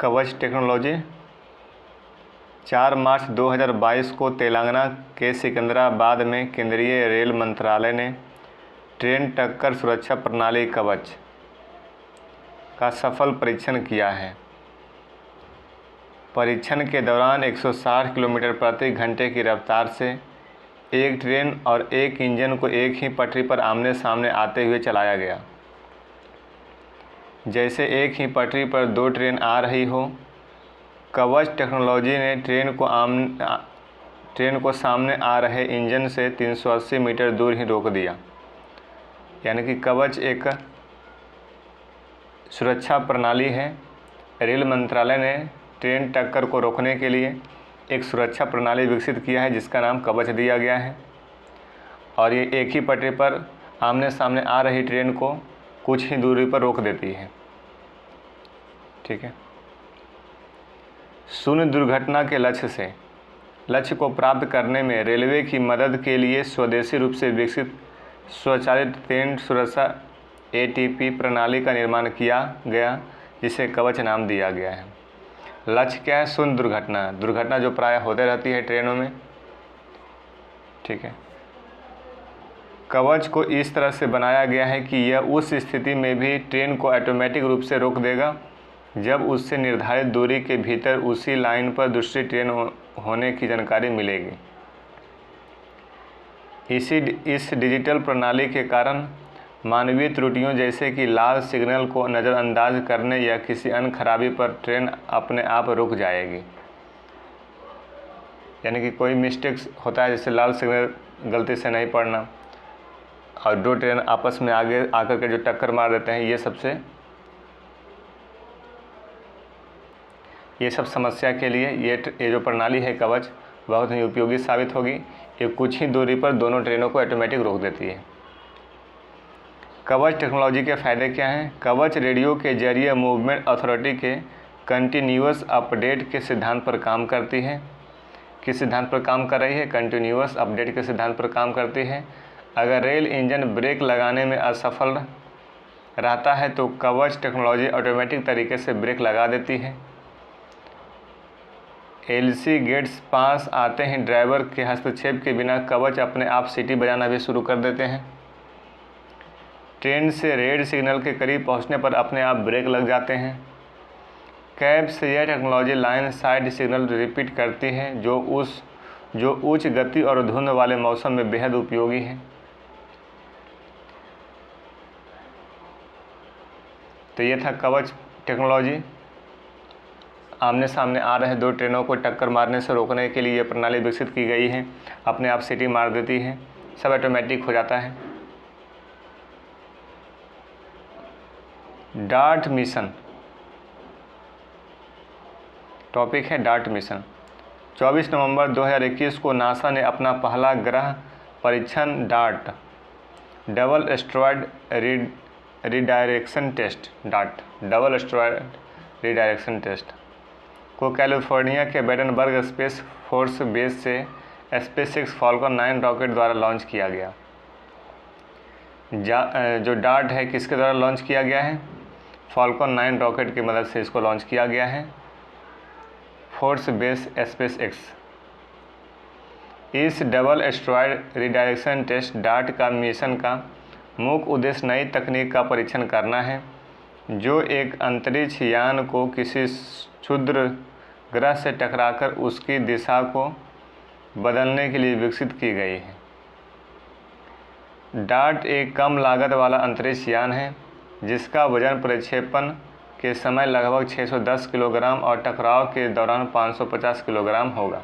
कवच टेक्नोलॉजी। 4 मार्च 2022 को तेलंगाना के सिकंदराबाद में केंद्रीय रेल मंत्रालय ने ट्रेन टक्कर सुरक्षा प्रणाली कवच का सफल परीक्षण किया है। परीक्षण के दौरान 160 किलोमीटर प्रति घंटे की रफ्तार से एक ट्रेन और एक इंजन को एक ही पटरी पर आमने सामने आते हुए चलाया गया। जैसे एक ही पटरी पर 2 ट्रेन आ रही हो। कवच टेक्नोलॉजी ने ट्रेन को सामने आ रहे इंजन से 380 मीटर दूर ही रोक दिया। यानी कि कवच एक सुरक्षा प्रणाली है। रेल मंत्रालय ने ट्रेन टक्कर को रोकने के लिए एक सुरक्षा प्रणाली विकसित किया है जिसका नाम कवच दिया गया है। और ये एक ही पटरी पर आमने सामने आ रही ट्रेन को कुछ ही दूरी पर रोक देती है। ठीक है। शून्य दुर्घटना के लक्ष्य को प्राप्त करने में रेलवे की मदद के लिए स्वदेशी रूप से विकसित स्वचालित ट्रेन सुरक्षा ATP प्रणाली का निर्माण किया गया, जिसे कवच नाम दिया गया है। लक्ष्य क्या है? शून्य दुर्घटना जो प्रायः होते रहती है ट्रेनों में। ठीक है। कवच को इस तरह से बनाया गया है कि यह उस स्थिति में भी ट्रेन को ऑटोमेटिक रूप से रोक देगा जब उससे निर्धारित दूरी के भीतर उसी लाइन पर दूसरी ट्रेन होने की जानकारी मिलेगी। इस डिजिटल प्रणाली के कारण मानवीय त्रुटियों जैसे कि लाल सिग्नल को नज़रअंदाज करने या किसी अन्य खराबी पर ट्रेन अपने आप रुक जाएगी। यानी कि कोई मिस्टेक्स होता है, जैसे लाल सिग्नल गलती से नहीं पड़ना और 2 ट्रेन आपस में आगे आकर के जो टक्कर मार देते हैं, ये सब समस्या के लिए ये जो प्रणाली है कवच बहुत ही उपयोगी साबित होगी। ये कुछ ही दूरी पर दोनों ट्रेनों को ऑटोमेटिक रोक देती है। कवच टेक्नोलॉजी के फ़ायदे क्या हैं? कवच रेडियो के जरिए मूवमेंट अथॉरिटी के कंटिन्यूअस अपडेट के सिद्धांत पर काम करती है। किस सिद्धांत पर काम कर रही है? कंटिन्यूअस अपडेट के सिद्धांत पर काम करती है। अगर रेल इंजन ब्रेक लगाने में असफल रहता है तो कवच टेक्नोलॉजी ऑटोमेटिक तरीके से ब्रेक लगा देती है। LC गेट्स पास आते ही ड्राइवर के हस्तक्षेप के बिना कवच अपने आप सीटी बजाना भी शुरू कर देते हैं। ट्रेन से रेड सिग्नल के करीब पहुंचने पर अपने आप ब्रेक लग जाते हैं। कैब से यह technology line side signal repeat करती है जो उच्च गति और धुंध वाले मौसम में बेहद उपयोगी है। तो ये था कवच टेक्नोलॉजी। आमने सामने आ रहे 2 ट्रेनों को टक्कर मारने से रोकने के लिए ये प्रणाली विकसित की गई है। अपने आप सीटी मार देती है, सब ऑटोमेटिक हो जाता है। डार्ट मिशन, टॉपिक है डार्ट मिशन। 24 नवंबर 2021 को नासा ने अपना पहला ग्रह परीक्षण DART double asteroid redirection test को कैलिफोर्निया के बेडनबर्ग स्पेस फोर्स बेस से SpaceX फॉल्कन 9 रॉकेट द्वारा लॉन्च किया गया। जो डार्ट है किसके द्वारा लॉन्च किया गया है? फॉल्कन 9 रॉकेट की मदद से इसको लॉन्च किया गया है, फोर्स बेस SpaceX। इस double asteroid redirection test DART का मिशन का मुख्य उद्देश्य नई तकनीक का परीक्षण करना है जो एक अंतरिक्ष यान को किसी क्षुद्र ग्रह से टकराकर उसकी दिशा को बदलने के लिए विकसित की गई है। डार्ट एक कम लागत वाला अंतरिक्ष यान है जिसका वजन प्रक्षेपण के समय लगभग 610 किलोग्राम और टकराव के दौरान 550 किलोग्राम होगा।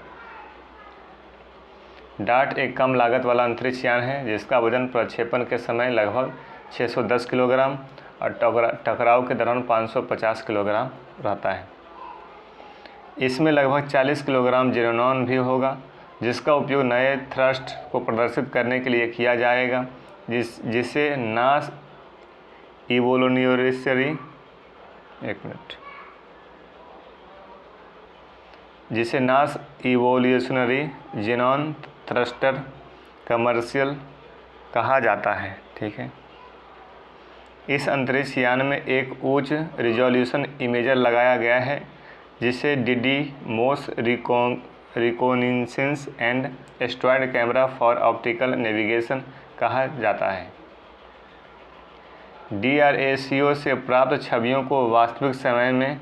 डार्ट एक कम लागत वाला अंतरिक्ष यान है जिसका वजन प्रक्षेपण के समय लगभग 610 किलोग्राम और टकराव के दौरान 550 किलोग्राम रहता है। इसमें लगभग 40 किलोग्राम ज़ीरोनॉन भी होगा जिसका उपयोग नए थ्रस्ट को प्रदर्शित करने के लिए किया जाएगा जिसे नास इवोल्यूशनरी ज़ीनॉन थ्रस्टर कमर्शियल कहा जाता है। ठीक है। इस अंतरिक्ष यान में एक उच्च रिजोल्यूशन इमेजर लगाया गया है जिसे Didymos reconnaissance and asteroid camera for optical navigation कहा जाता है। DRACO से प्राप्त छवियों को वास्तविक समय में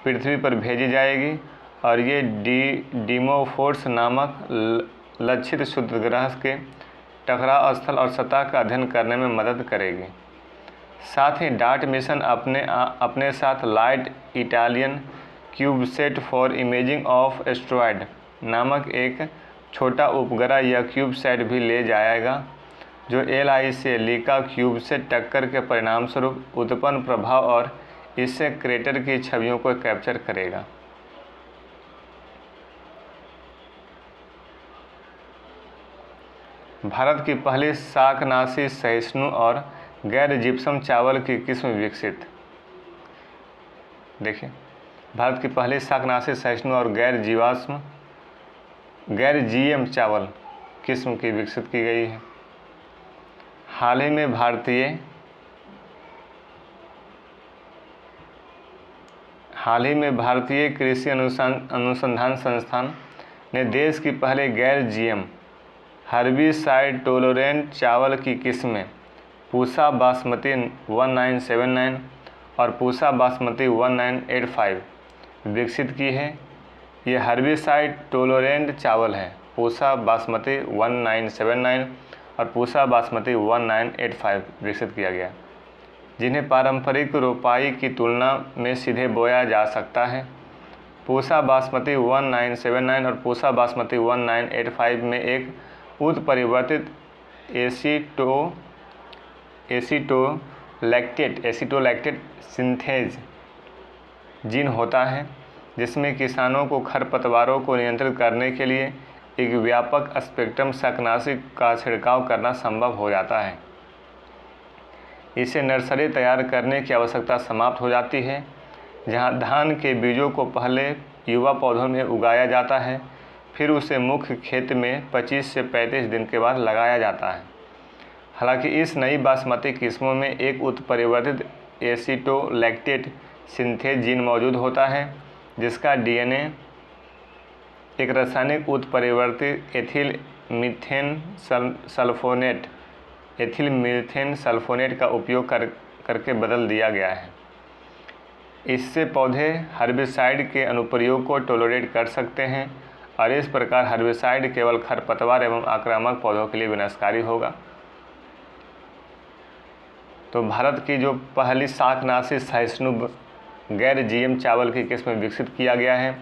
पृथ्वी पर भेजी जाएगी और ये डीमोफोर्स नामक लक्षित क्षुद्रग्रह के टकराव स्थल और सतह का अध्ययन करने में मदद करेगी। साथ ही डार्ट मिशन अपने साथ light Italian CubeSat for imaging of asteroid नामक एक छोटा उपग्रह या क्यूबसेट भी ले जाएगा, जो LI से लीका क्यूबसेट टक्कर के परिणामस्वरूप उत्पन्न प्रभाव और इससे क्रेटर की छवियों को कैप्चर करेगा। भारत की पहली शाकनाशी सहिष्णु और गैर जिप्सम चावल की किस्म विकसित। देखिए, भारत की पहली शाकनाशी सहिष्णु और गैर GM चावल किस्म की विकसित की गई है। हाल ही में भारतीय कृषि अनुसंधान संस्थान ने देश की पहले गैर GM हर्बिसाइड टोलरेंट चावल की किस्में पूसा बासमती 1979 और पूसा बासमती 1985 विकसित की है। ये हर्बिसाइड टोलरेंट चावल है, पूसा बासमती 1979 और पूसा बासमती 1985 विकसित किया गया, जिन्हें पारंपरिक रोपाई की तुलना में सीधे बोया जा सकता है। पूसा बासमती 1979 और पूसा बासमती 1985 में एक उत्परिवर्तित एसीटोलैक्टेट सिंथेज जीन होता है, जिसमें किसानों को खरपतवारों को नियंत्रित करने के लिए एक व्यापक स्पेक्ट्रम शाकनाशी का छिड़काव करना संभव हो जाता है। इससे नर्सरी तैयार करने की आवश्यकता समाप्त हो जाती है, जहां धान के बीजों को पहले युवा पौधों में उगाया जाता है, फिर उसे मुख्य खेत में 25 से 35 दिन के बाद लगाया जाता है। हालांकि इस नई बासमती किस्मों में एक उत्परिवर्तित एसीटोलैक्टेट सिंथेज जीन मौजूद होता है, जिसका DNA एक रासायनिक उत्परिवर्तित एथिल मीथेन सल्फोनेट का उपयोग करके बदल दिया गया है। इससे पौधे हर्बिसाइड के अनुप्रयोग को टोलरेट कर सकते हैं और इस प्रकार हर्बिसाइड केवल खरपतवार एवं आक्रामक पौधों के लिए विनाशकारी होगा। तो भारत की जो पहली शाकनाशी सहिष्णु गैर GM चावल की किस्म विकसित किया गया है,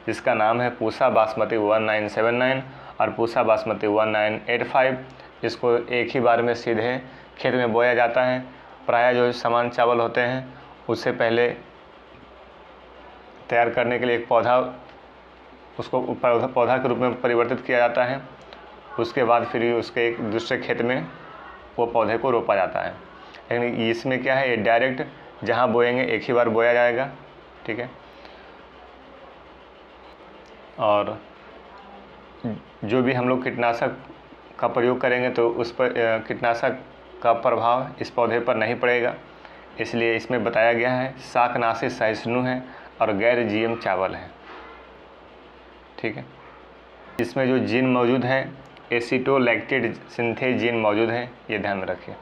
जिसका नाम है पूसा बासमती 1979 और पूसा बासमती 1985, जिसको एक ही बार में सीधे खेत में बोया जाता है। प्रायः जो समान चावल होते हैं उससे पहले तैयार करने के लिए एक उसको पौधा के रूप में परिवर्तित किया जाता है, उसके बाद फिर उसके एक दूसरे खेत में वो पौधे को रोपा जाता है। लेकिन इसमें क्या है, ये डायरेक्ट जहाँ बोएंगे एक ही बार बोया जाएगा, ठीक है। और जो भी हम लोग कीटनाशक का प्रयोग करेंगे तो उस पर कीटनाशक का प्रभाव इस पौधे पर नहीं पड़ेगा, इसलिए इसमें बताया गया है शाकनाशी सहिष्णु है और गैर GM चावल है, ठीक है। इसमें जो जीन मौजूद है एसीटोलैक्टेट सिंथेज जीन मौजूद है, ये ध्यान में रखिए।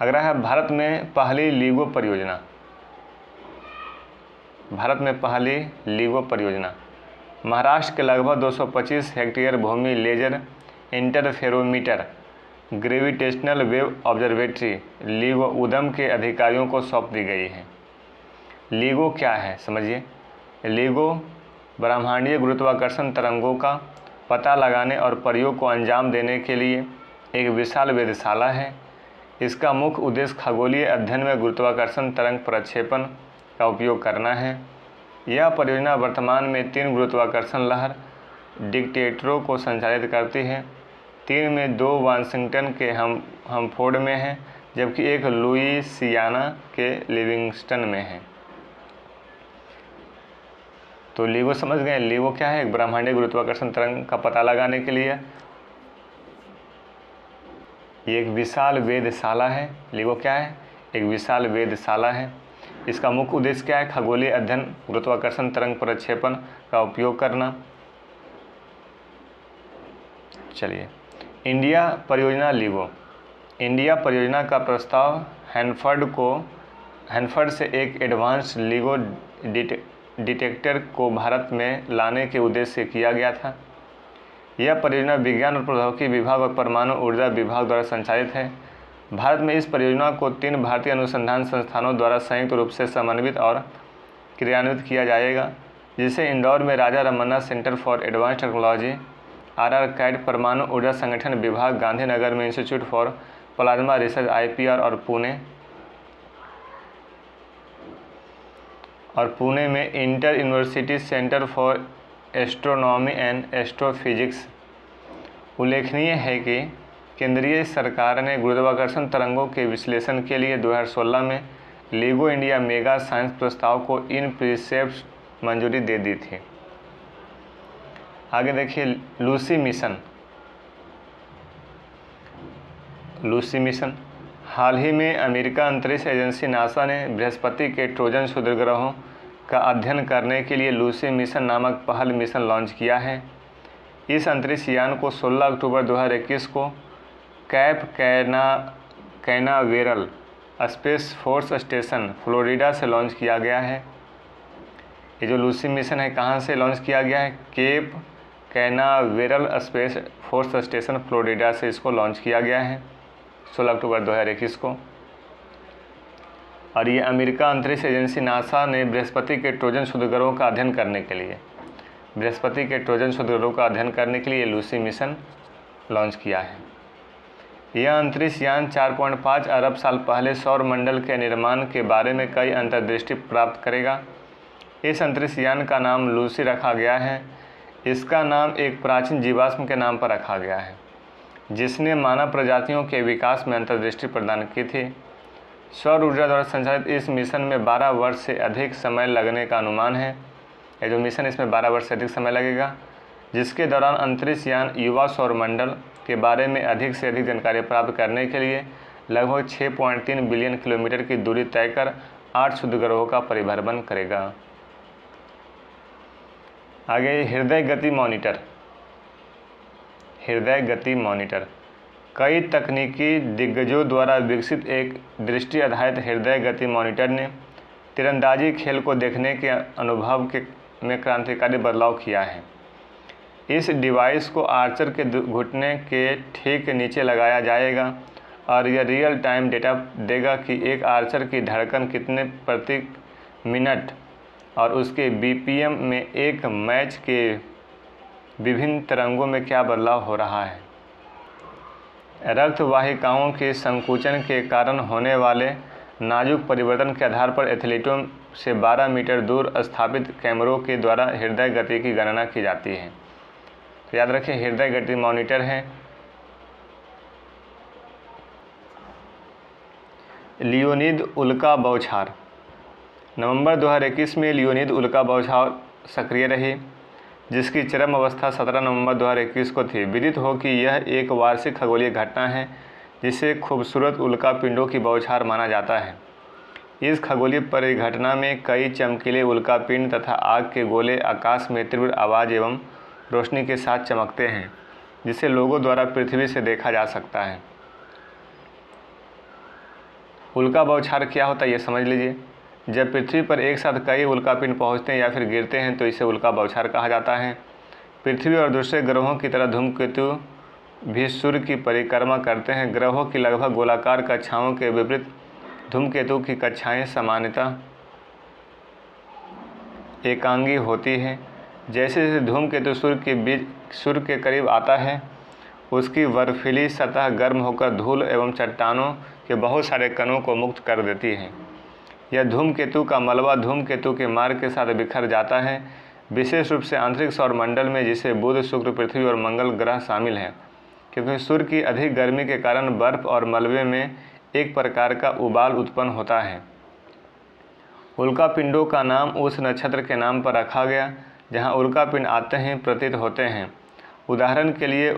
अगला है भारत में पहली लीगो परियोजना। महाराष्ट्र के लगभग 225 हेक्टेयर भूमि laser interferometer gravitational wave observatory LIGO उदम के अधिकारियों को सौंप दी गई है। लीगो क्या है समझिए। लीगो ब्रह्मांडीय गुरुत्वाकर्षण तरंगों का पता लगाने और प्रयोग को अंजाम देने के लिए एक विशाल वेधशाला है। इसका मुख्य उद्देश्य खगोलीय अध्ययन में गुरुत्वाकर्षण तरंग प्रक्षेपण का उपयोग करना है। यह परियोजना वर्तमान में 3 गुरुत्वाकर्षण लहर डिटेक्टरों को संचालित करती है। 3 में 2 वाशिंगटन के हमफोर्ड में है, जबकि एक लुइसियाना के लिविंगस्टन में है। तो लीगो समझ गए। लीगो क्या है, एक ब्रह्मांडीय गुरुत्वाकर्षण तरंग का पता लगाने के लिए ये एक विशाल वेधशाला है। लीगो क्या है, एक विशाल वेधशाला है। इसका मुख्य उद्देश्य क्या है? खगोलीय अध्ययन, गुरुत्वाकर्षण, तरंग प्रक्षेपण का उपयोग करना। चलिए, इंडिया परियोजना LIGO। इंडिया परियोजना का प्रस्ताव हैनफर्ड से एक एडवांस्ड LIGO डिटेक्टर को भारत में लाने के उद्देश्य से किया गया था। यह परियोजना विज्ञान और प्रौद्योगिकी विभाग और परमाणु ऊर्जा विभाग द्वारा संचालित है। भारत में इस परियोजना को 3 भारतीय अनुसंधान संस्थानों द्वारा संयुक्त रूप से समन्वित और क्रियान्वित किया जाएगा, जिसे इंदौर में Raja Ramanna centre for advanced technology, RR CAT परमाणु ऊर्जा संगठन विभाग, गांधीनगर में institute for plasma research IPR और पुणे में inter university centre for astronomy and astrophysics. उल्लेखनीय है कि केंद्रीय सरकार ने गुरुत्वाकर्षण तरंगों के विश्लेषण के लिए 2016 में LIGO इंडिया मेगा साइंस प्रस्ताव को इन प्रिंसिपल मंजूरी दे दी थी। आगे देखिए, लूसी मिशन। हाल ही में अमेरिका अंतरिक्ष एजेंसी नासा ने बृहस्पति के ट्रोजन क्षुद्रग्रहों का अध्ययन करने के लिए लूसी मिशन नामक पहल मिशन लॉन्च किया है। इस अंतरिक्ष यान को 16 अक्टूबर 2021 को cap Canaveral space force station Florida से लॉन्च किया गया है। ये जो लूसी मिशन है कहाँ से लॉन्च किया गया है? Cape Canaveral space force station Florida से इसको लॉन्च किया गया है 16 अक्टूबर 2021 को। और ये अमेरिका अंतरिक्ष एजेंसी नासा ने बृहस्पति के ट्रोजन क्षुद्रग्रहों का अध्ययन करने के लिए लूसी मिशन लॉन्च किया है। यह अंतरिक्ष यान 4.5 अरब साल पहले सौर मंडल के निर्माण के बारे में कई अंतर्दृष्टि प्राप्त करेगा। इस अंतरिक्ष यान का नाम लूसी रखा गया है। इसका नाम एक प्राचीन जीवाश्म के नाम पर रखा गया है, जिसने मानव प्रजातियों के विकास में अंतर्दृष्टि प्रदान की थी। सौर ऊर्जा द्वारा संचालित इस मिशन में 12 वर्ष से अधिक समय लगने का अनुमान है। ये जो मिशन इसमें 12 वर्ष से अधिक समय लगेगा, जिसके दौरान अंतरिक्ष यान युवा सौर मंडल के बारे में अधिक से अधिक जानकारी प्राप्त करने के लिए लगभग 6.3 बिलियन किलोमीटर की दूरी तय कर 8 क्षुद्रग्रहों का परिभ्रमण करेगा। आगे, हृदय गति मॉनिटर। कई तकनीकी दिग्गजों द्वारा विकसित एक दृष्टि आधारित हृदय गति मॉनिटर ने तीरंदाजी खेल को देखने के अनुभव में क्रांतिकारी बदलाव किया है। इस डिवाइस को आर्चर के घुटने के ठीक नीचे लगाया जाएगा और यह रियल टाइम डेटा देगा कि एक आर्चर की धड़कन कितने प्रति मिनट और उसके BPM में एक मैच के विभिन्न तरंगों में क्या बदलाव हो रहा है। रक्त वाहिकाओं के संकुचन के कारण होने वाले नाजुक परिवर्तन के आधार पर एथलीटों से 12 मीटर दूर स्थापित कैमरों के द्वारा हृदय गति की गणना की जाती है। तो याद रखें, हृदय गति मॉनिटर है। लियोनिद उल्का बौछार। नवंबर 2021 में लियोनिद उल्का बौछार सक्रिय रही, जिसकी चरम अवस्था 17 नवंबर 2021 को थी। विदित हो कि यह एक वार्षिक खगोलीय घटना है जिसे खूबसूरत उल्का पिंडों की बौछार माना जाता है। इस खगोलीय परिघटना में कई चमकीले उल्का पिंड तथा आग के गोले आकाश में तीव्र आवाज़ एवं रोशनी के साथ चमकते हैं, जिसे लोगों द्वारा पृथ्वी से देखा जा सकता है। उल्का बौछार क्या होता है ये समझ लीजिए। जब पृथ्वी पर एक साथ कई उल्कापिंड पहुंचते हैं या फिर गिरते हैं तो इसे उल्का बौछार कहा जाता है। पृथ्वी और दूसरे ग्रहों की तरह धूमकेतु भी सूर्य की परिक्रमा करते हैं। ग्रहों की लगभग गोलाकार कक्षाओं के विपरीत धूमकेतु की कक्षाएं सामान्यतः एकांगी होती हैं। जैसे जैसे धूमकेतु सूर्य के करीब आता है, उसकी बर्फीली सतह गर्म होकर धूल एवं चट्टानों के बहुत सारे कणों को मुक्त कर देती है। यह धूमकेतु का मलबा धूमकेतु के मार्ग के साथ बिखर जाता है, विशेष रूप से आंतरिक सौर मंडल में, जिसे बुध, शुक्र, पृथ्वी और मंगल ग्रह शामिल हैं। क्योंकि सूर्य की अधिक गर्मी के कारण बर्फ और मलबे में एक प्रकार का उबाल उत्पन्न होता है। उल्कापिंडों का नाम उस नक्षत्र के नाम पर रखा गया जहां उल्कापिंड आते हैं प्रतीत होते हैं। उदाहरण के लिए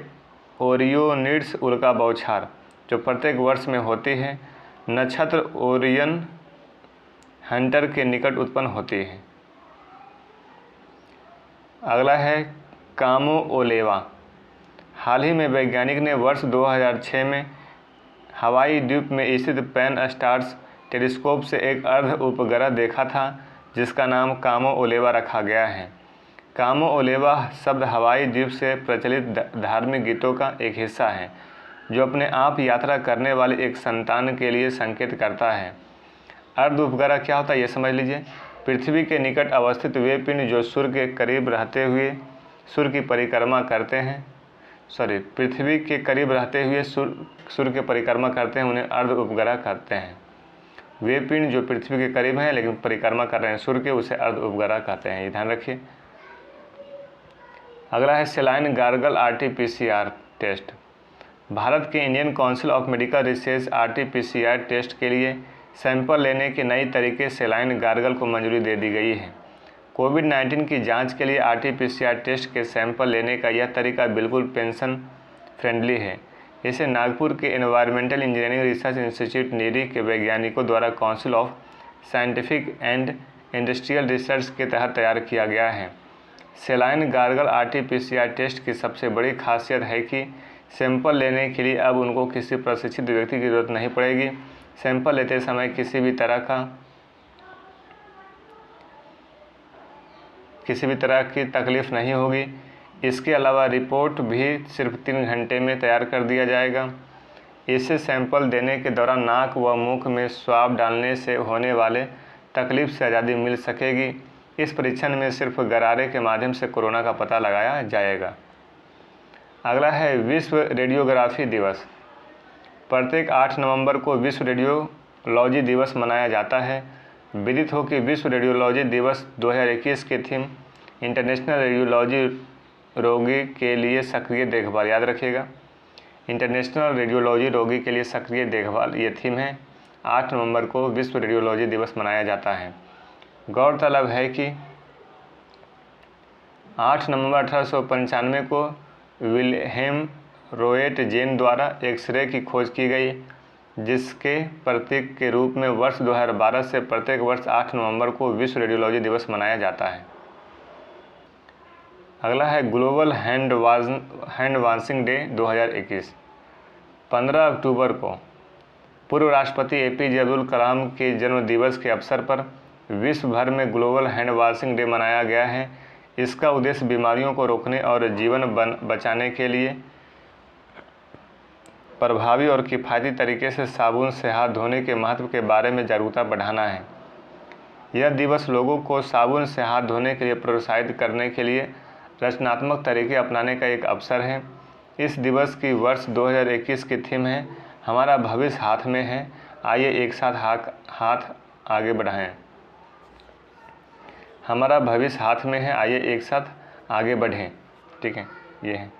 ओरियोनिड्स उल्का बौछार जो प्रत्येक वर्ष में होती है। नक्षत्र ओरियन हंटर के निकट उत्पन्न होती है। अगला है कामो ओलेवा। हाल ही में वैज्ञानिक ने वर्ष 2006 में हवाई द्वीप में स्थित पैन स्टार्स टेलीस्कोप से एक अर्ध उपग्रह देखा था जिसका नाम कामो ओलेवा रखा गया है। कामो ओलेवा शब्द हवाई द्वीप से प्रचलित धार्मिक गीतों का एक हिस्सा है जो अपने आप यात्रा करने वाले एक संतान के लिए संकेत करता है। अर्ध उपग्रह क्या होता है ये समझ लीजिए। पृथ्वी के निकट अवस्थित वे पिंड जो सूर्य के करीब रहते हुए सूर्य की परिक्रमा करते हैं पृथ्वी के करीब रहते हुए सूर्य की परिक्रमा करते हैं, उन्हें अर्ध उपग्रह कहते हैं। वे पिंड जो पृथ्वी के करीब हैं लेकिन परिक्रमा कर रहे हैं सूर्य के, उसे अर्ध उपग्रह कहते हैं, ये ध्यान रखिए। अगला है सेलाइन गार्गल RT-PCR टेस्ट। भारत के Indian council of medical research RT-PCR test के लिए सैंपल लेने के नई तरीके सेलाइन गार्गल को मंजूरी दे दी गई है। कोविड-19 की जांच के लिए RT-PCR टेस्ट के सैंपल लेने का यह तरीका बिल्कुल पेशेंट फ्रेंडली है। इसे नागपुर के environmental engineering research institute NEERI के वैज्ञानिकों द्वारा council of scientific and industrial research के तहत तैयार किया गया है। सेलाइन गार्गल RT-PCR टेस्ट की सबसे बड़ी खासियत है कि सैंपल लेने के लिए अब उनको किसी प्रशिक्षित व्यक्ति की ज़रूरत नहीं पड़ेगी। सैंपल लेते समय किसी भी तरह की तकलीफ नहीं होगी। इसके अलावा रिपोर्ट भी सिर्फ 3 घंटे में तैयार कर दिया जाएगा। इससे सैंपल देने के दौरान नाक व मुख में स्वाब डालने से होने वाले तकलीफ से आज़ादी मिल सकेगी। इस परीक्षण में सिर्फ गरारे के माध्यम से कोरोना का पता लगाया जाएगा। अगला है विश्व रेडियोग्राफी दिवस। प्रत्येक 8 नवंबर को विश्व रेडियोलॉजी दिवस मनाया जाता है। विदित हो कि विश्व रेडियोलॉजी दिवस 2021 की थीम इंटरनेशनल रेडियोलॉजी रोगी के लिए सक्रिय देखभाल, याद रखिएगा, इंटरनेशनल रेडियोलॉजी रोगी के लिए सक्रिय देखभाल ये थीम है। 8 नवंबर को विश्व रेडियोलॉजी दिवस मनाया जाता है। गौरतलब है कि 8 नवंबर 1895 को विल्हेम रोएट जेन द्वारा एक्सरे की खोज की गई, जिसके प्रतीक के रूप में वर्ष 2012 से प्रत्येक वर्ष 8 नवंबर को विश्व रेडियोलॉजी दिवस मनाया जाता है। अगला है ग्लोबल हैंड वॉशिंग डे 2021। 15 अक्टूबर को पूर्व राष्ट्रपति APJ अब्दुल कलाम के जन्म दिवस के अवसर पर विश्व भर में ग्लोबल हैंड वॉशिंग डे मनाया गया है। इसका उद्देश्य बीमारियों को रोकने और जीवन बचाने के लिए प्रभावी और किफ़ायती तरीके से साबुन से हाथ धोने के महत्व के बारे में जागरूकता बढ़ाना है। यह दिवस लोगों को साबुन से हाथ धोने के लिए प्रोत्साहित करने के लिए रचनात्मक तरीके अपनाने का एक अवसर है। इस दिवस की वर्ष 2021 की थीम है हमारा भविष्य हाथ में है, आइए एक साथ हाथ आगे बढ़ाएं। हमारा भविष्य हाथ में है, आइए एक साथ आगे बढ़ें। ठीक है, ये है।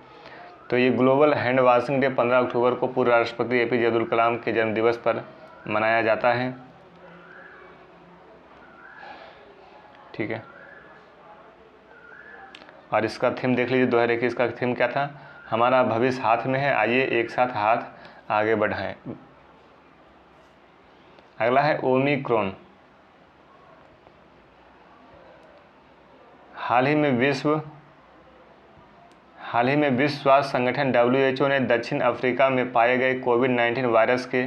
तो ये ग्लोबल हैंड वॉशिंग डे 15 अक्टूबर को पूर्व राष्ट्रपति APJ अब्दुल कलाम के जन्म दिवस पर मनाया जाता है। ठीक है, और इसका थीम देख लीजिए, 2021 का थीम क्या था, हमारा भविष्य हाथ में है, आइए एक साथ हाथ आगे बढ़ाएं। अगला है ओमिक्रॉन। हाल ही में विश्व स्वास्थ्य संगठन WHO ने दक्षिण अफ्रीका में पाए गए कोविड-19 वायरस के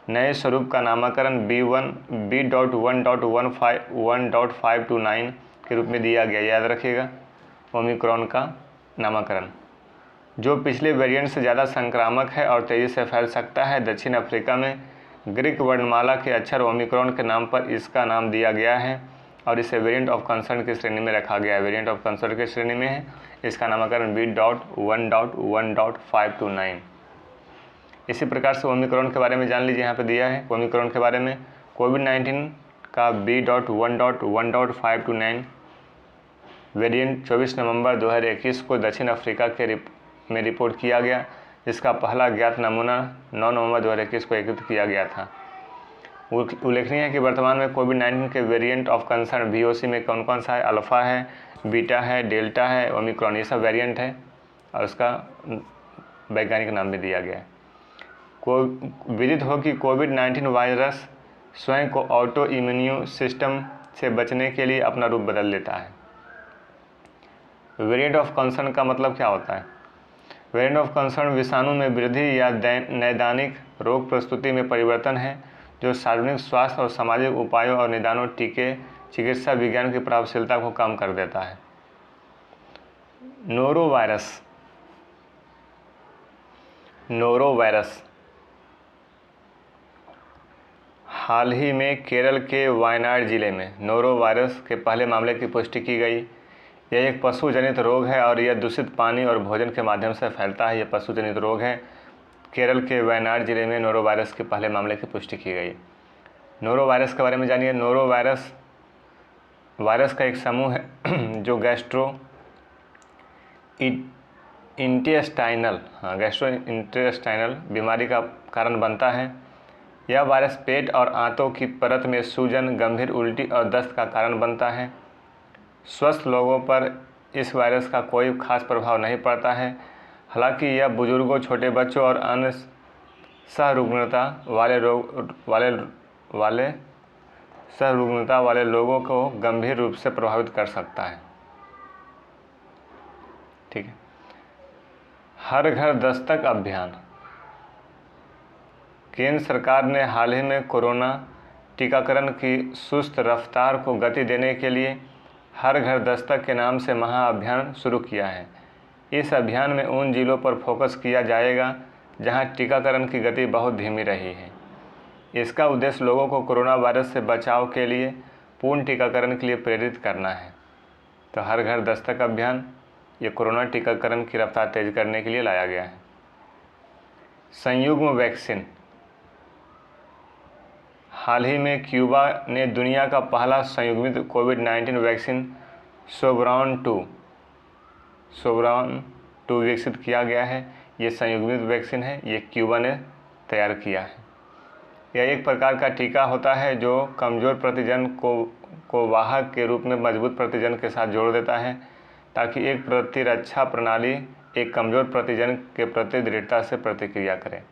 नए स्वरूप का नामकरण B.1.1.529 के रूप में दिया गया, याद रखिएगा, ओमिक्रॉन का नामकरण, जो पिछले वेरिएंट से ज़्यादा संक्रामक है और तेज़ी से फैल सकता है। दक्षिण अफ्रीका में ग्रीक वर्णमाला के अक्षर ओमिक्रॉन के नाम पर इसका नाम दिया गया है और इसे वेरिएंट ऑफ कंसर्न की श्रेणी में रखा गया है। वेरिएंट ऑफ कंसर्न की श्रेणी में है, इसका नामकरण B.1.1.529। इसी प्रकार से ओमिक्रॉन के बारे में जान लीजिए, यहाँ पे दिया है ओमिक्रॉन के बारे में। कोविड-19 का B.1.1.529 वेरिएंट 24 नवंबर 2021 को दक्षिण अफ्रीका में रिपोर्ट किया गया, जिसका पहला ज्ञात नमूना 9 नवंबर 2021 को एकत्रित किया गया था। उल्लेखनीय है कि वर्तमान में कोविड-19 के वेरिएंट ऑफ कंसर्न VOC में कौन कौन सा है, अल्फ़ा है, बीटा है, डेल्टा है, ओमिक्रॉन, ये सब वेरिएंट है और उसका वैज्ञानिक नाम भी दिया गया है। विदित हो कि कोविड-19 वायरस स्वयं को ऑटो इम्यून सिस्टम से बचने के लिए अपना रूप बदल लेता है। वेरिएंट ऑफ कंसर्न का मतलब क्या होता है? वेरिएंट ऑफ कंसर्न विषाणु में वृद्धि या नैदानिक रोग प्रस्तुति में परिवर्तन है जो सार्वजनिक स्वास्थ्य और सामाजिक उपायों और निदानों, टीके, चिकित्सा विज्ञान की प्रभावशीलता को कम कर देता है। नोरोवायरस हाल ही में केरल के वायनाड जिले में नोरोवायरस के पहले मामले की पुष्टि की गई। यह एक पशु जनित रोग है और यह दूषित पानी और भोजन के माध्यम से फैलता है। यह पशु जनित रोग है। केरल के वायनाड जिले में नोरोवायरस के पहले मामले की पुष्टि की गई। नोरोवायरस के बारे में जानिए। नोरोवायरस वायरस का एक समूह है जो गैस्ट्रो इंटेस्टाइनल बीमारी का कारण बनता है। यह वायरस पेट और आंतों की परत में सूजन, गंभीर उल्टी और दस्त का कारण बनता है। स्वस्थ लोगों पर इस वायरस का कोई खास प्रभाव नहीं पड़ता है। हालांकि यह बुजुर्गों, छोटे बच्चों और अन्य सहरूग्णता वाले लोगों को गंभीर रूप से प्रभावित कर सकता है। ठीक है। हर घर दस्तक अभियान। केंद्र सरकार ने हाल ही में कोरोना टीकाकरण की सुस्त रफ्तार को गति देने के लिए हर घर दस्तक के नाम से महाअभियान शुरू किया है। इस अभियान में उन जिलों पर फोकस किया जाएगा जहां टीकाकरण की गति बहुत धीमी रही है। इसका उद्देश्य लोगों को कोरोना वायरस से बचाव के लिए पूर्ण टीकाकरण के लिए प्रेरित करना है। तो हर घर दस्तक अभियान ये कोरोना टीकाकरण की रफ्तार तेज करने के लिए लाया गया है। संयुग्म वैक्सीन। हाल ही में क्यूबा ने दुनिया का पहला संयुग्मित कोविड-19 वैक्सीन सोवरान 2 विकसित किया गया है। ये संयुग्मित वैक्सीन है, ये क्यूबा ने तैयार किया है। यह एक प्रकार का टीका होता है जो कमज़ोर प्रतिजन को वाहक के रूप में मजबूत प्रतिजन के साथ जोड़ देता है ताकि एक प्रतिरक्षा प्रणाली एक कमज़ोर प्रतिजन के प्रति दृढ़ता से प्रतिक्रिया करे।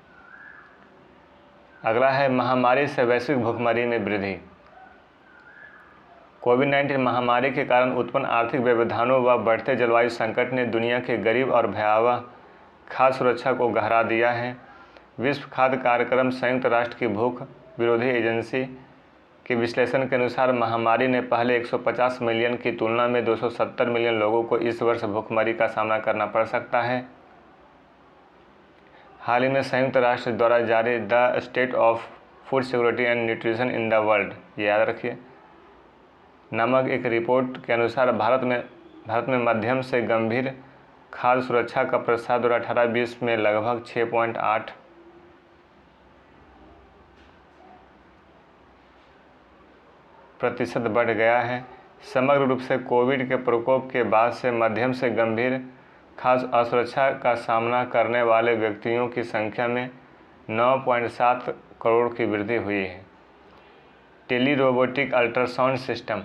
अगला है महामारी से वैश्विक भुखमरी में वृद्धि। कोविड-19 महामारी के कारण उत्पन्न आर्थिक व्यवधानों व बढ़ते जलवायु संकट ने दुनिया के गरीब और भयावह खाद्य सुरक्षा को गहरा दिया है। विश्व खाद्य कार्यक्रम संयुक्त राष्ट्र की भूख विरोधी एजेंसी के विश्लेषण के अनुसार महामारी ने पहले 150 मिलियन की तुलना में 270 मिलियन लोगों को इस वर्ष भुखमरी का सामना करना पड़ सकता है। हाल ही में संयुक्त राष्ट्र द्वारा जारी the state of food security and nutrition in the world, ये याद रखिए, नामक एक रिपोर्ट के अनुसार भारत में मध्यम से गंभीर खाद्य सुरक्षा का प्रसार 2018-20 में लगभग 6.8% बढ़ गया है। समग्र रूप से कोविड के प्रकोप के बाद से मध्यम से गंभीर खाद्य असुरक्षा का सामना करने वाले व्यक्तियों की संख्या में 9.7 करोड़ की वृद्धि हुई है। Tele robotic ultrasound system.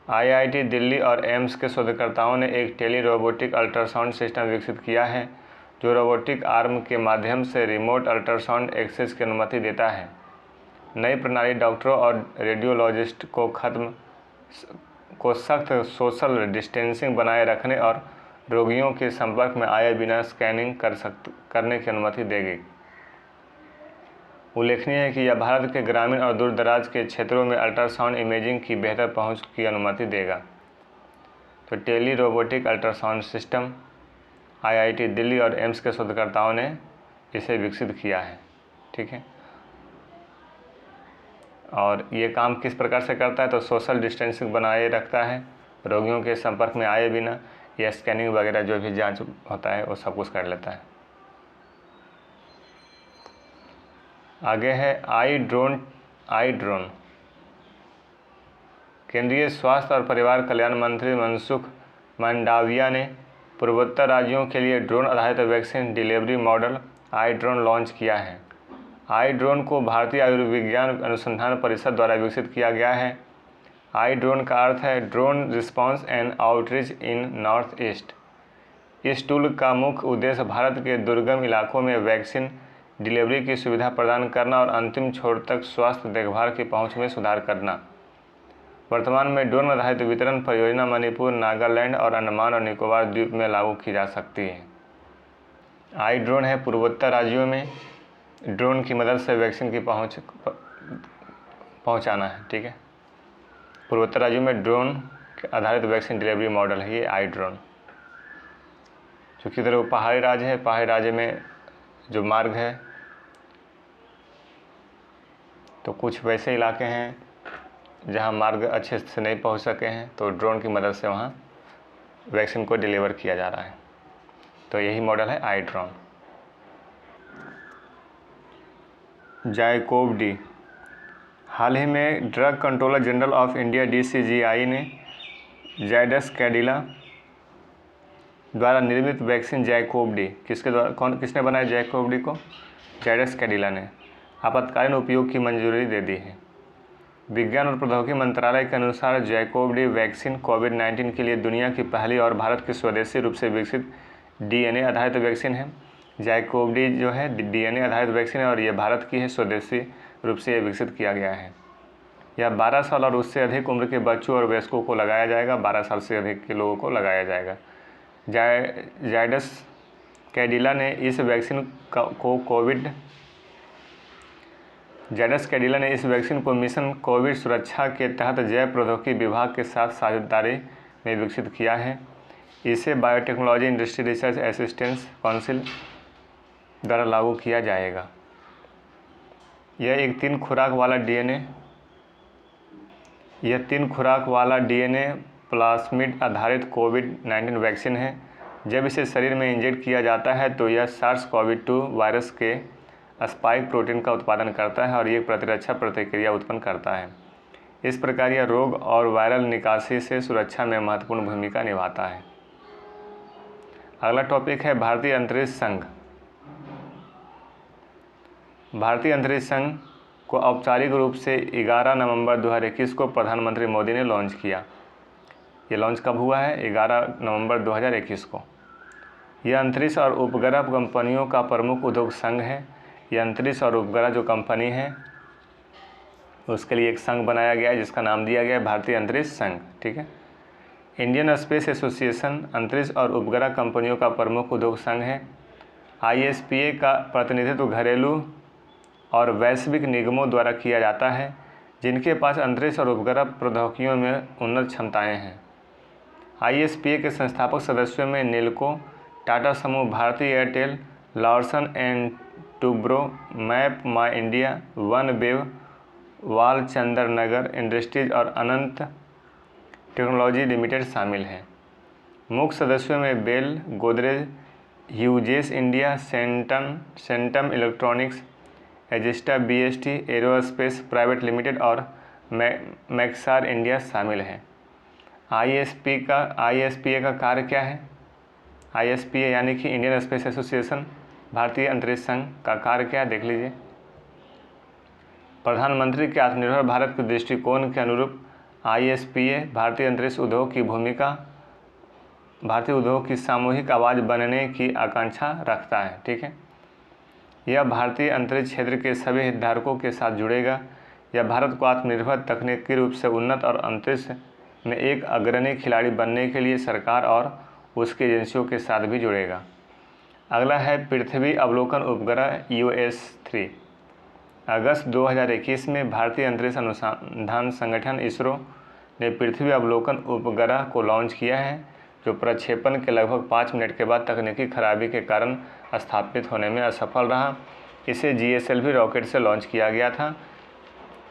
IIT Delhi और एम्स के शोधकर्ताओं ने एक टेली रोबोटिक अल्ट्रासाउंड सिस्टम विकसित किया है जो रोबोटिक आर्म के माध्यम से रिमोट अल्ट्रासाउंड एक्सेस की अनुमति देता है। नई प्रणाली डॉक्टरों और रेडियोलॉजिस्ट को सख्त सोशल डिस्टेंसिंग बनाए रखने और रोगियों के संपर्क में आए बिना स्कैनिंग करने की अनुमति देगी। उल्लेखनीय है कि यह भारत के ग्रामीण और दूरदराज के क्षेत्रों में अल्ट्रासाउंड इमेजिंग की बेहतर पहुंच की अनुमति देगा। तो tele robotic ultrasound system IIT Delhi और एम्स के शोधकर्ताओं ने इसे विकसित किया है। ठीक है, और ये काम किस प्रकार से करता है? तो सोशल डिस्टेंसिंग बनाए रखता है, रोगियों के संपर्क में आए बिना या स्कैनिंग वगैरह जो भी जांच होता है वो सब कुछ कर लेता है। आगे है आई ड्रोन। केंद्रीय स्वास्थ्य और परिवार कल्याण मंत्री मनसुख मांडविया ने पूर्वोत्तर राज्यों के लिए ड्रोन आधारित vaccine delivery model I drone launch किया है। आई ड्रोन को भारतीय आयुर्विज्ञान अनुसंधान परिषद द्वारा विकसित किया गया है। आई ड्रोन का अर्थ है drone response and outreach in north east. इस टूल का मुख्य उद्देश्य भारत के दुर्गम इलाकों में वैक्सीन डिलीवरी की सुविधा प्रदान करना और अंतिम छोर तक स्वास्थ्य देखभाल की पहुंच में सुधार करना। वर्तमान में ड्रोन आधारित वितरण परियोजना मणिपुर, नागालैंड और अंडमान और निकोबार द्वीप में लागू की जा सकती है। आई ड्रोन है पूर्वोत्तर राज्यों में ड्रोन की मदद से वैक्सीन की पहुंचाना है। ठीक है, पूर्वोत्तर राज्यों में ड्रोन आधारित वैक्सीन डिलीवरी मॉडल है ये आई ड्रोन। चूँकि इधर वो पहाड़ी राज्य है, पहाड़ी राज्य में जो मार्ग है तो कुछ वैसे इलाके हैं जहां मार्ग अच्छे से नहीं पहुंच सके हैं, तो ड्रोन की मदद से वहां वैक्सीन को डिलीवर किया जा रहा है। तो यही मॉडल है आई ड्रोन। जाइकोव डी। हाल ही में drug controller general of India DCGI ने जायडस कैडिला द्वारा निर्मित वैक्सीन जाइकोव डी किसने बनाया जाइकोव डी को? जायडस कैडिला ने आपातकालीन उपयोग की मंजूरी दे दी है। विज्ञान और प्रौद्योगिकी मंत्रालय के अनुसार जाइकोव डी वैक्सीन कोविड-19 के लिए दुनिया की पहली और भारत की स्वदेशी रूप से विकसित DNA आधारित वैक्सीन है। जाइकोव डी जो है DNA आधारित वैक्सीन है और ये भारत की है, स्वदेशी रूप से ये विकसित किया गया है। यह 12 साल और उससे अधिक उम्र के बच्चों और वयस्कों को लगाया जाएगा। 12 साल से अधिक के लोगों को लगाया जाएगा। जायडस कैडिला ने इस वैक्सीन को मिशन कोविड सुरक्षा के तहत जैव प्रौद्योगिकी विभाग के साथ साझेदारी में विकसित किया है। इसे biotechnology industry research assistance council द्वारा लागू किया जाएगा। यह एक 3 खुराक वाला DNA प्लास्मिड आधारित कोविड-19 वैक्सीन है। जब इसे शरीर में इंजेक्ट किया जाता है तो यह SARS-CoV-2 वायरस के स्पाइक प्रोटीन का उत्पादन करता है और एक प्रतिरक्षा प्रतिक्रिया उत्पन्न करता है। इस प्रकार यह रोग और वायरल निकासी से सुरक्षा में महत्वपूर्ण भूमिका निभाता है। अगला टॉपिक है भारतीय अंतरिक्ष संघ। भारतीय अंतरिक्ष संघ को औपचारिक रूप से 11 नवंबर 2021 को प्रधानमंत्री मोदी ने लॉन्च किया। ये लॉन्च कब हुआ है? 11 नवंबर 2021 को। यह अंतरिक्ष और उपग्रह कंपनियों का प्रमुख उद्योग संघ है। यह अंतरिक्ष और उपग्रह जो कंपनी है उसके लिए एक संघ बनाया गया है जिसका नाम दिया गया है भारतीय अंतरिक्ष संघ। ठीक है, इंडियन स्पेस एसोसिएशन अंतरिक्ष और उपग्रह कंपनियों का प्रमुख उद्योग संघ है। ISPA का प्रतिनिधित्व घरेलू और वैश्विक निगमों द्वारा किया जाता है जिनके पास अंतरिक्ष और उपग्रह प्रौद्योगिकियों में उन्नत क्षमताएं हैं। ISPA के संस्थापक सदस्यों में नेल्को, टाटा समूह, Bharti Airtel, Larsen and Toubro, map my India, one web, Walchandnagar industries और अनंत टेक्नोलॉजी लिमिटेड शामिल हैं। मुख्य सदस्यों में BEL, Godrej, Hughes India, Centum electronics, Azista BST aerospace private limited और मैक्सार इंडिया शामिल हैं। ISPA का कार्य क्या है? ISPA यानी कि इंडियन स्पेस एसोसिएशन भारतीय अंतरिक्ष संघ का कार्य क्या है देख लीजिए। प्रधानमंत्री के आत्मनिर्भर भारत के दृष्टिकोण के अनुरूप ISPA भारतीय अंतरिक्ष उद्योग की भूमिका, भारतीय उद्योग की सामूहिक आवाज़ बनने की आकांक्षा रखता है। ठीक है, यह भारतीय अंतरिक्ष क्षेत्र के सभी हितधारकों के साथ जुड़ेगा। यह भारत को आत्मनिर्भर, तकनीकी रूप से उन्नत और अंतरिक्ष में एक अग्रणी खिलाड़ी बनने के लिए सरकार और उसकी एजेंसियों के साथ भी जुड़ेगा। अगला है पृथ्वी अवलोकन उपग्रह US-3। अगस्त 2021 में भारतीय अंतरिक्ष अनुसंधान संगठन इसरो ने पृथ्वी अवलोकन उपग्रह को लॉन्च किया है जो प्रक्षेपण के लगभग 5 मिनट के बाद तकनीकी खराबी के कारण स्थापित होने में असफल रहा। इसे GSLV रॉकेट से लॉन्च किया गया था।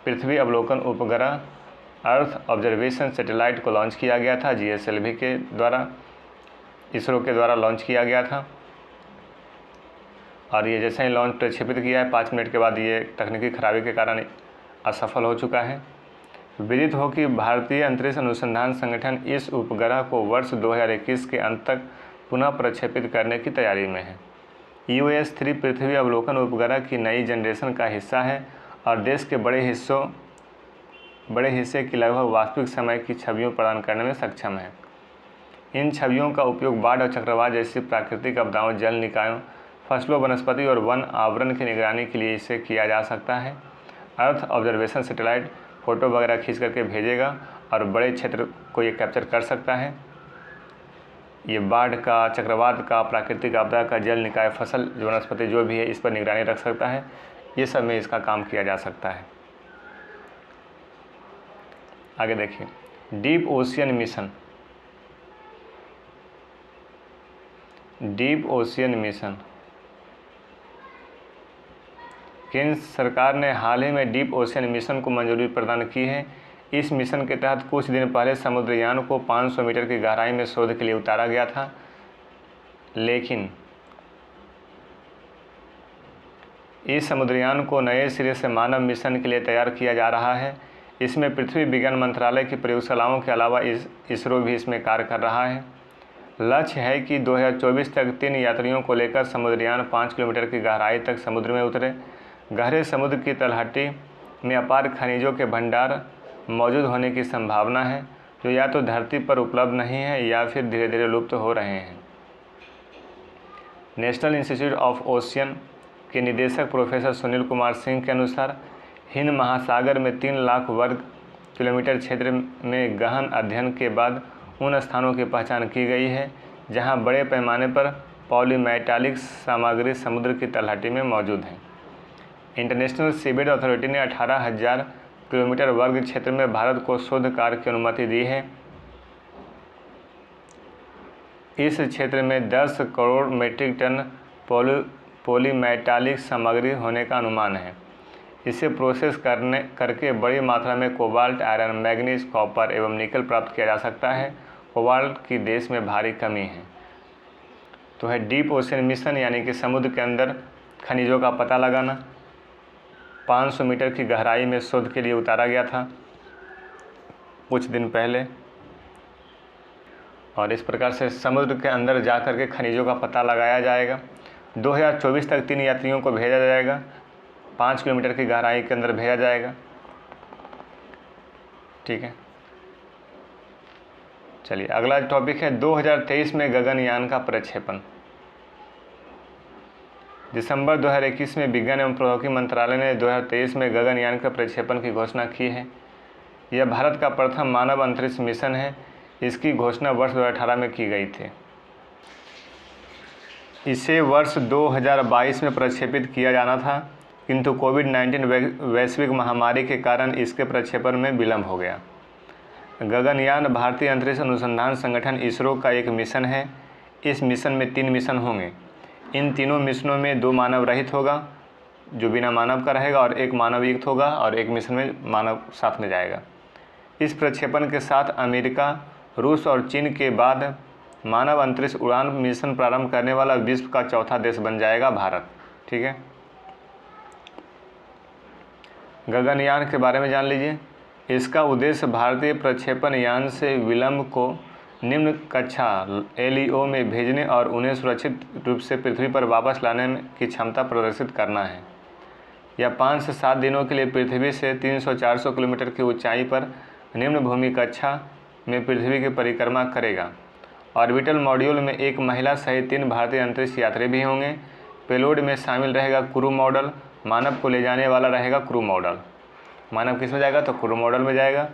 पृथ्वी अवलोकन उपग्रह अर्थ ऑब्जर्वेशन सैटेलाइट को लॉन्च किया गया था, GSLV के द्वारा, इसरो के द्वारा लॉन्च किया गया था और ये जैसे ही लॉन्च प्रक्षेपित किया है 5 मिनट के बाद ये तकनीकी खराबी के कारण असफल हो चुका है। विदित हो कि भारतीय अंतरिक्ष अनुसंधान संगठन इस उपग्रह को वर्ष 2021 के अंत तक पुनः प्रक्षेपित करने की तैयारी में है। US-3 पृथ्वी अवलोकन उपग्रह की नई जनरेशन का हिस्सा है और देश के बड़े हिस्से की लगभग वास्तविक समय की छवियों प्रदान करने में सक्षम है। इन छवियों का उपयोग बाढ़ और चक्रवात जैसी प्राकृतिक आपदाओं, जल निकायों, फसलों, वनस्पति और वन आवरण की निगरानी के लिए इसे किया जा सकता है। अर्थ ऑब्जर्वेशन सैटेलाइट फ़ोटो वगैरह खींच करके भेजेगा और बड़े क्षेत्र को ये कैप्चर कर सकता है। ये बाढ़ का, चक्रवात का, प्राकृतिक आपदा का, जल निकाय, फसल, वनस्पति जो भी है इस पर निगरानी रख सकता है। ये सब में इसका काम किया जा सकता है। आगे देखिए, deep ocean mission. Deep ocean mission केंद्र सरकार ने हाल ही में डीप ओशियन मिशन को मंजूरी प्रदान की है। इस मिशन के तहत कुछ दिन पहले समुद्रयान को 500 मीटर की गहराई में शोध के लिए उतारा गया था, लेकिन इस समुद्रयान को नए सिरे से मानव मिशन के लिए तैयार किया जा रहा है। इसमें पृथ्वी विज्ञान मंत्रालय की प्रयोगशालाओं के अलावा इसरो भी इसमें कार्य कर रहा है। लक्ष्य है कि 2024 तक 3 यात्रियों को लेकर समुद्रयान 5 किलोमीटर की गहराई तक समुद्र में उतरे। गहरे समुद्र की तलहटी में अपार खनिजों के भंडार मौजूद होने की संभावना है, जो या तो धरती पर उपलब्ध नहीं है या फिर धीरे धीरे लुप्त हो रहे हैं। नेशनल इंस्टीट्यूट ऑफ ओशियन के निदेशक प्रोफेसर सुनील कुमार सिंह के अनुसार हिंद महासागर में 3 लाख वर्ग किलोमीटर क्षेत्र में गहन अध्ययन के बाद उन स्थानों की पहचान की गई है जहां बड़े पैमाने पर पॉलीमेटालिक सामग्री समुद्र की तलहटी में मौजूद है। इंटरनेशनल सीबेड अथॉरिटी ने 18,000 किलोमीटर वर्ग क्षेत्र में भारत को शोध कार्य की अनुमति दी है। इस क्षेत्र में 10 करोड़ मीट्रिक टन पॉलीमेटालिक सामग्री होने का अनुमान है। इसे प्रोसेस करके बड़ी मात्रा में कोबाल्ट, आयरन, मैग्नीज, कॉपर एवं निकल प्राप्त किया जा सकता है। कोबाल्ट की देश में भारी कमी है। तो है डीप ओशियन मिशन, यानी कि समुद्र के अंदर खनिजों का पता लगाना। 500 मीटर की गहराई में शोध के लिए उतारा गया था कुछ दिन पहले, और इस प्रकार से समुद्र के अंदर जा कर के खनिजों का पता लगाया जाएगा। 2024 तक 3 यात्रियों को भेजा जाएगा, 5 किलोमीटर की गहराई के अंदर भेजा जाएगा। ठीक है, चलिए अगला टॉपिक है 2023 में गगनयान का प्रक्षेपण। दिसंबर 2021 में विज्ञान एवं प्रौद्योगिकी मंत्रालय ने 2023 में गगनयान के प्रक्षेपण की घोषणा की है। यह भारत का प्रथम मानव अंतरिक्ष मिशन है। इसकी घोषणा वर्ष 2018 में की गई थी। इसे वर्ष 2022 में प्रक्षेपित किया जाना था, किंतु कोविड-19 वैश्विक महामारी के कारण इसके प्रक्षेपण में विलंब हो गया। गगनयान भारतीय अंतरिक्ष अनुसंधान संगठन इसरो का एक मिशन है। इस मिशन में 3 मिशन होंगे। इन तीनों मिशनों में 2 मानव रहित होगा, जो बिना मानव का रहेगा, और 1 मानव युक्त होगा, और 1 मिशन में मानव साथ में जाएगा। इस प्रक्षेपण के साथ अमेरिका, रूस और चीन के बाद मानव अंतरिक्ष उड़ान मिशन प्रारंभ करने वाला विश्व का चौथा देश बन जाएगा भारत। ठीक है, गगनयान के बारे में जान लीजिए। इसका उद्देश्य भारतीय प्रक्षेपण यान से विलंब को निम्न कक्षा LEO में भेजने और उन्हें सुरक्षित रूप से पृथ्वी पर वापस लाने की क्षमता प्रदर्शित करना है। यह 5 से 7 दिनों के लिए पृथ्वी से 300-400 किलोमीटर की ऊंचाई पर निम्न भूमि कक्षा में पृथ्वी की परिक्रमा करेगा। ऑर्बिटल मॉड्यूल में 1 महिला सहित 3 भारतीय अंतरिक्ष यात्री भी होंगे। पेलोड में शामिल रहेगा क्रू मॉडल। मानव को ले जाने वाला रहेगा क्रू मॉडल। मानव किस में जाएगा? तो क्रू मॉडल में जाएगा।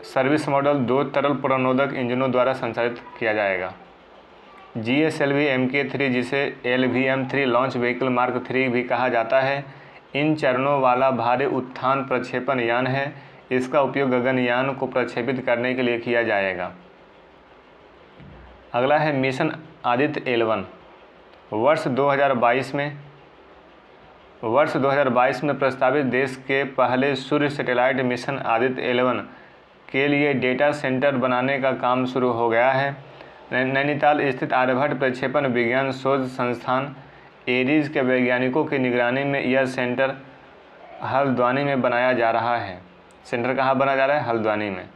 सर्विस मॉडल 2 तरल प्रणोदक इंजनों द्वारा संचालित किया जाएगा। GSLV Mk3, जिसे LVM-3 लॉन्च व्हीकल मार्क 3 भी कहा जाता है, इन चरणों वाला भारी उत्थान प्रक्षेपण यान है। इसका उपयोग गगनयान को प्रक्षेपित करने के लिए किया जाएगा। अगला है मिशन आदित्य L1। वर्ष 2022 में प्रस्तावित देश के पहले सूर्य सैटेलाइट मिशन आदित्य L1 के लिए डेटा सेंटर बनाने का काम शुरू हो गया है। नैनीताल स्थित आर्यभट्ट प्रक्षेपण विज्ञान शोध संस्थान एरीज के वैज्ञानिकों की निगरानी में यह सेंटर हल्द्वानी में बनाया जा रहा है। सेंटर कहाँ बनाया जा रहा है? हल्द्वानी में।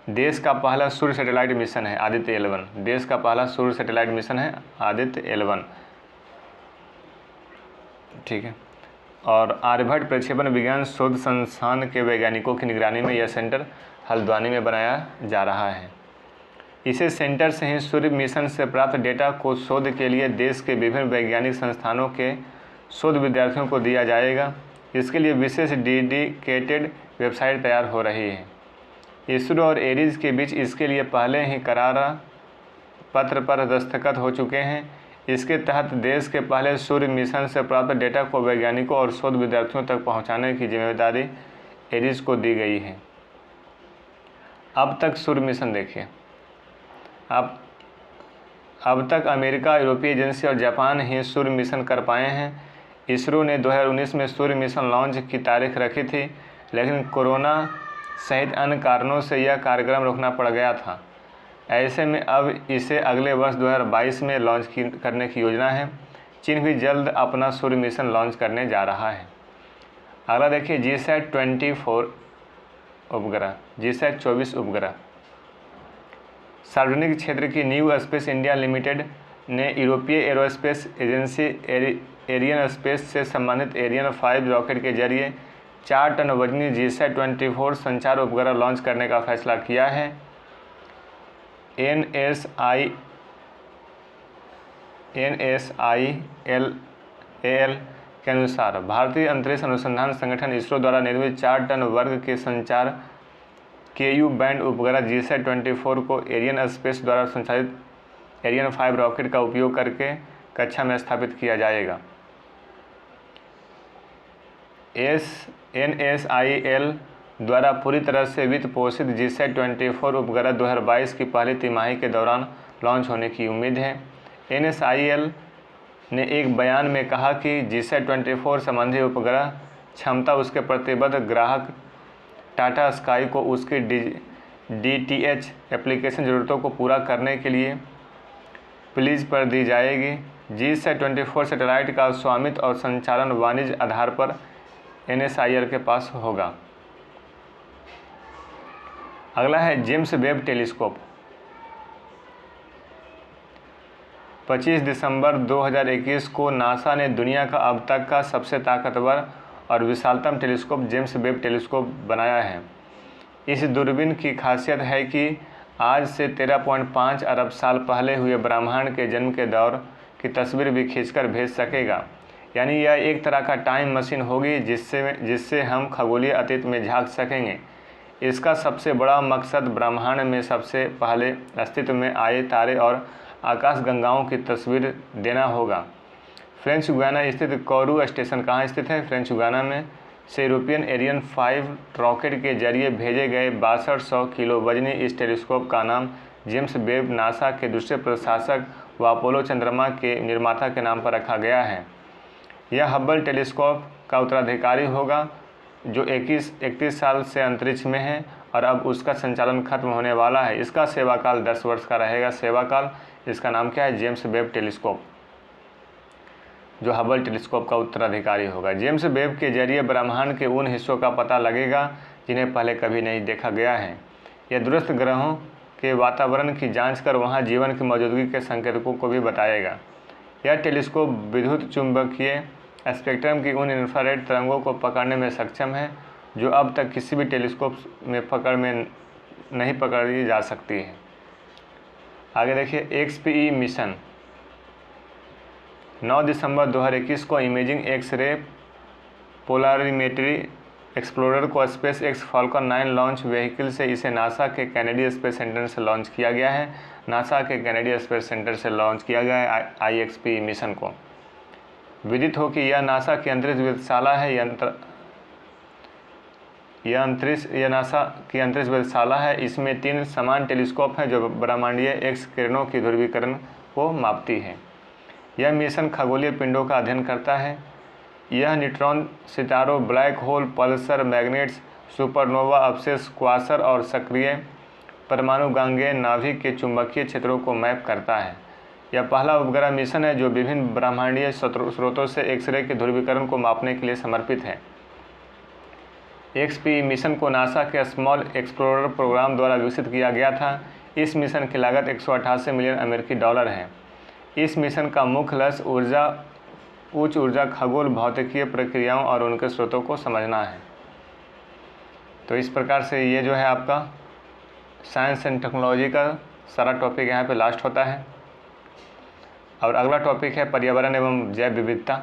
देश का पहला सूर्य सैटेलाइट मिशन है आदित्य L1। देश का पहला सूर्य सैटेलाइट मिशन है आदित्य L1। ठीक है, और आर्यभट्ट प्रक्षेपण विज्ञान शोध संस्थान के वैज्ञानिकों की निगरानी में यह सेंटर हल्द्वानी में बनाया जा रहा है। इसे सेंटर से ही सूर्य मिशन से प्राप्त डेटा को शोध के लिए देश के विभिन्न वैज्ञानिक संस्थानों के शोध विद्यार्थियों को दिया जाएगा। इसके लिए विशेष डेडिकेटेड वेबसाइट तैयार हो रही है। इसरो और एरीज के बीच इसके लिए पहले ही करार पत्र पर दस्तखत हो चुके हैं। इसके तहत देश के पहले सूर्य मिशन से प्राप्त डेटा को वैज्ञानिकों और शोध विद्यार्थियों तक पहुंचाने की जिम्मेदारी एरीज को दी गई है। अब तक सूर्य मिशन देखिए, अब तक अमेरिका, यूरोपीय एजेंसी और जापान ही सूर्य मिशन कर पाए हैं। इसरो ने 2019 में सूर्य मिशन लॉन्च की तारीख रखी थी, लेकिन कोरोना सहित अन्य कारणों से यह कार्यक्रम रोकना पड़ गया था। ऐसे में अब इसे अगले वर्ष 2022 में लॉन्च करने की योजना है। चीन भी जल्द अपना सूर्य मिशन लॉन्च करने जा रहा है। अगला देखिए, जीसैट 24 उपग्रह, जीसैट 24 उपग्रह। सार्वजनिक क्षेत्र की न्यू स्पेस इंडिया लिमिटेड ने यूरोपीय एरोस्पेस एजेंसी एरियन स्पेस से संबंधित एरियन 5 रॉकेट के जरिए 4 टन वजनी जीसैट 24 संचार उपग्रह लॉन्च करने का फैसला किया है। NSIL के अनुसार भारतीय अंतरिक्ष अनुसंधान संगठन इसरो द्वारा निर्मित 4 टन वर्ग के संचार KU बैंड उपग्रह जीसैट 24 को एरियन स्पेस द्वारा संचालित एरियन 5 रॉकेट का उपयोग करके कक्षा में स्थापित किया जाएगा। NSIL द्वारा पूरी तरह से वित्त पोषित जीसैट 24 उपग्रह 2022 की पहली तिमाही के दौरान लॉन्च होने की उम्मीद है। NSIL ने एक बयान में कहा कि जीसैट 24 संबंधी उपग्रह क्षमता उसके प्रतिबद्ध ग्राहक टाटा स्काई को उसकी DTH एप्लीकेशन ज़रूरतों को पूरा करने के लिए प्लीज पर दी जाएगी। जीसैट 24 सैटेलाइट का स्वामित्व और संचालन वाणिज्य आधार पर NSIL के पास होगा। अगला है जेम्स वेब टेलीस्कोप। 25 दिसंबर 2021 को नासा ने दुनिया का अब तक का सबसे ताकतवर और विशालतम टेलीस्कोप जेम्स वेब टेलीस्कोप बनाया है। इस दूरबीन की खासियत है कि आज से 13.5 अरब साल पहले हुए ब्रह्मांड के जन्म के दौर की तस्वीर भी खींचकर भेज सकेगा। यानी यह एक तरह का टाइम मशीन होगी जिससे हम खगोलीय अतीत में झांक सकेंगे। इसका सबसे बड़ा मकसद ब्रह्मांड में सबसे पहले अस्तित्व में आए तारे और आकाशगंगाओं की तस्वीर देना होगा। फ्रेंच गुयाना स्थित कोरू स्टेशन कहाँ स्थित है? फ्रेंच गुयाना में से यूरोपियन एरियन 5 रॉकेट के जरिए भेजे गए 6200 किलो वजनी इस टेलीस्कोप का नाम जेम्स वेब नासा के दूसरे प्रशासक व अपोलो चंद्रमा के निर्माता के नाम पर रखा गया है। यह हब्बल टेलीस्कोप का उत्तराधिकारी होगा जो 31 साल से अंतरिक्ष में है और अब उसका संचालन खत्म होने वाला है। इसका सेवाकाल 10 वर्ष का रहेगा। सेवाकाल, इसका नाम क्या है? जेम्स वेब टेलीस्कोप, जो हबल टेलीस्कोप का उत्तराधिकारी होगा। जेम्स वेब के जरिए ब्रह्मांड के उन हिस्सों का पता लगेगा जिन्हें पहले कभी नहीं देखा गया है। यह दूरस्थ ग्रहों के वातावरण की जांच कर वहां जीवन की मौजूदगी के संकेतकों को भी बताएगा। यह टेलीस्कोप विद्युत चुंबकीय स्पेक्ट्रम की उन इंफ्रारेड तरंगों को पकड़ने में सक्षम है जो अब तक किसी भी टेलीस्कोप में नहीं पकड़ी जा सकती है। आगे देखिए, XPE मिशन 9 दिसंबर 2021 को इमेजिंग एक्स-रे पोलरिमेट्री एक्सप्लोरर को space x falcon 9 launch vehicle से इसे नासा के केनेडी स्पेस सेंटर से लॉन्च किया गया है। नासा के केनेडी स्पेस सेंटर से लॉन्च किया गया है IXPE मिशन को। विदित हो कि यह नासा की अंतरिक्ष वेधशाला है। यह नासा की अंतरिक्ष वेधशाला है। इसमें 3 समान टेलीस्कोप हैं जो ब्रह्मांडीय एक्स किरणों की ध्रुवीकरण को मापती है। यह मिशन खगोलीय पिंडों का अध्ययन करता है। यह न्यूट्रॉन सितारों, black hole, Pulsar, magnets, supernova, अवशेष, क्वासर और सक्रिय परमाणु गांगेय नाभिक के चुंबकीय क्षेत्रों को मैप करता है। यह पहला उपग्रह मिशन है जो विभिन्न ब्रह्मांडीय स्रोतों से एक्सरे के ध्रुवीकरण को मापने के लिए समर्पित है। XPE मिशन को नासा के स्मॉल एक्सप्लोरर प्रोग्राम द्वारा विकसित किया गया था। इस मिशन की लागत 188 मिलियन अमेरिकी डॉलर है। इस मिशन का मुख्य लक्ष्य उच्च ऊर्जा खगोल भौतिकीय प्रक्रियाओं और उनके स्रोतों को समझना है। तो इस प्रकार से ये जो है आपका साइंस एंड टेक्नोलॉजी का सारा टॉपिक यहाँ पे लास्ट होता है। और अगला टॉपिक है पर्यावरण एवं जैव विविधता।